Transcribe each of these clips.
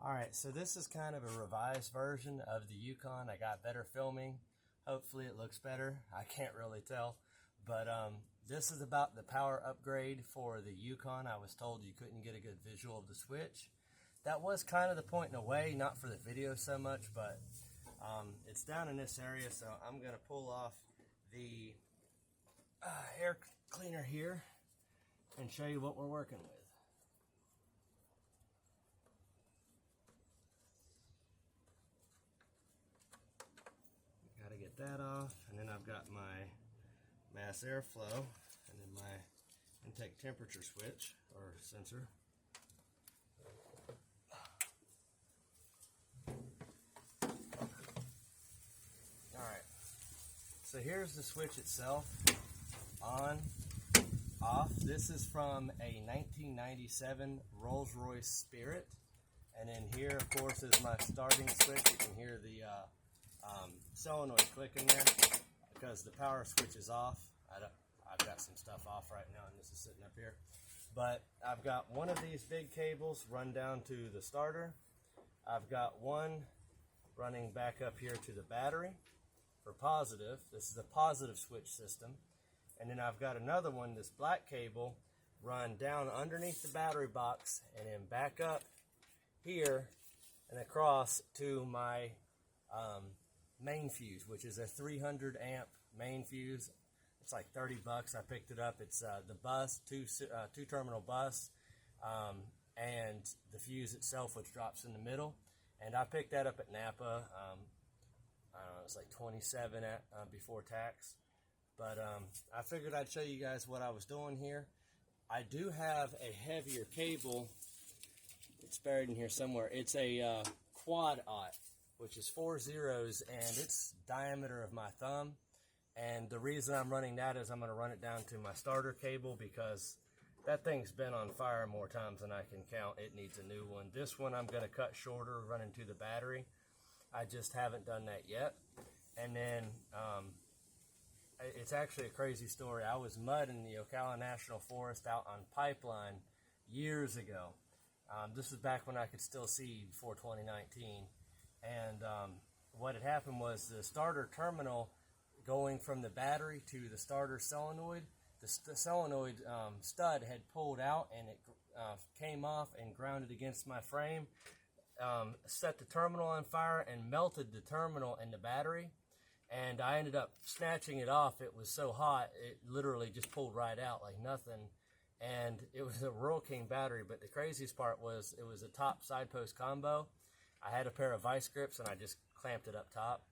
Alright, so this is kind of a revised version of the Yukon. I got better filming. Hopefully it looks better. I can't really tell. But this is about the power upgrade for the Yukon. I was told you couldn't get a good visual of the switch. That was kind of the point in a way, not for the video so much, but it's down in this area, so I'm going to pull off the air cleaner here and show you what we're working with. Got to get that off, and then I've got my mass airflow and then my intake temperature switch or sensor. Alright, so here's the switch itself, on, off. This is from a 1997 Rolls-Royce Spirit, and then here of course is my starting switch. You can hear the solenoid clicking there because the power switch is off. I've got some stuff off right now and this is sitting up here, but I've got one of these big cables run down to the starter. I've got one running back up here to the battery for positive. This is a positive switch system. And then I've got another one, this black cable, run down underneath the battery box and then back up here and across to my main fuse, which is a 300 amp main fuse. It's like 30 bucks. I picked it up. It's the bus, two terminal bus, and the fuse itself, which drops in the middle. And I picked that up at Napa. I don't know, it's like 27 before tax. But I figured I'd show you guys what I was doing here. I do have a heavier cable. It's buried in here somewhere. It's a quad aught, which is 4 zeros, and it's diameter of my thumb. And the reason I'm running that is I'm going to run it down to my starter cable because that thing's been on fire more times than I can count. It needs a new one. This one I'm going to cut shorter, running to the battery. I just haven't done that yet. And then it's actually a crazy story. I was mudding the Ocala National Forest out on Pipeline years ago. This was back when I could still see before 2019. And what had happened was the starter terminal going from the battery to the starter solenoid, the solenoid stud had pulled out and it came off and grounded against my frame, set the terminal on fire and melted the terminal and the battery. And I ended up snatching it off. It was so hot, it literally just pulled right out like nothing. And it was a Rural King battery, but the craziest part was it was a top side post combo. I had a pair of vice grips and I just clamped it up top,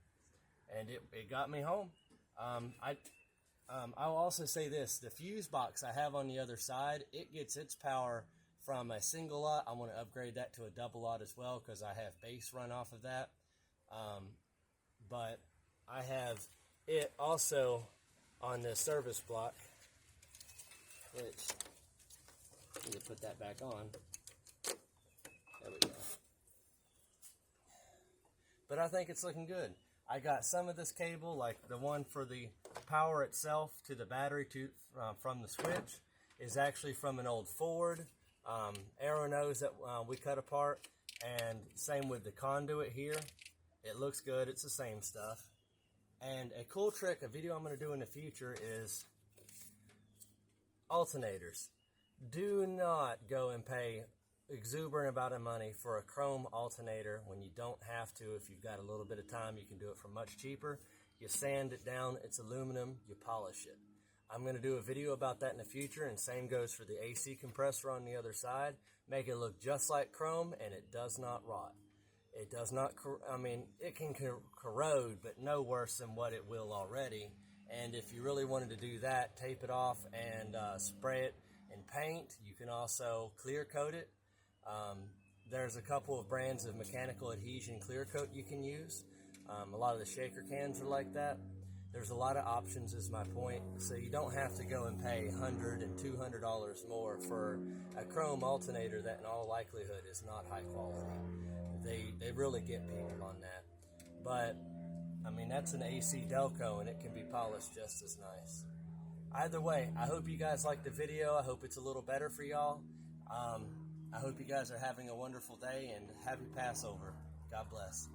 and it got me home. I'll also say this, the fuse box I have on the other side, it gets its power from a single lot. I want to upgrade that to a double lot as well because I have base run off of that. But I have it also on the service block, which I need to put that back on. There we go. But I think it's looking good. I got some of this cable, like the one for the power itself to the battery from the switch, is actually from an old Ford arrow nose that we cut apart. And same with the conduit here. It looks good. It's the same stuff. And a cool trick, a video I'm going to do in the future, is alternators. Do not go and pay exuberant amount of money for a chrome alternator when you don't have to. If you've got a little bit of time, you can do it for much cheaper. You sand it down, it's aluminum, you polish it. I'm going to do a video about that in the future, and same goes for the AC compressor on the other side. Make it look just like chrome, and it does not rot. It does not, I mean, it can corrode, but no worse than what it will already. And if you really wanted to do that, tape it off and spray it in paint. You can also clear coat it. There's a couple of brands of mechanical adhesion clear coat you can use. A lot of the shaker cans are like that. There's a lot of options is my point. So you don't have to go and pay $100 and $200 more for a chrome alternator that in all likelihood is not high quality. They really get people on that. But I mean, that's an AC Delco and it can be polished just as nice. Either way, I hope you guys liked the video. I hope it's a little better for y'all. I hope you guys are having a wonderful day and happy Passover. God bless.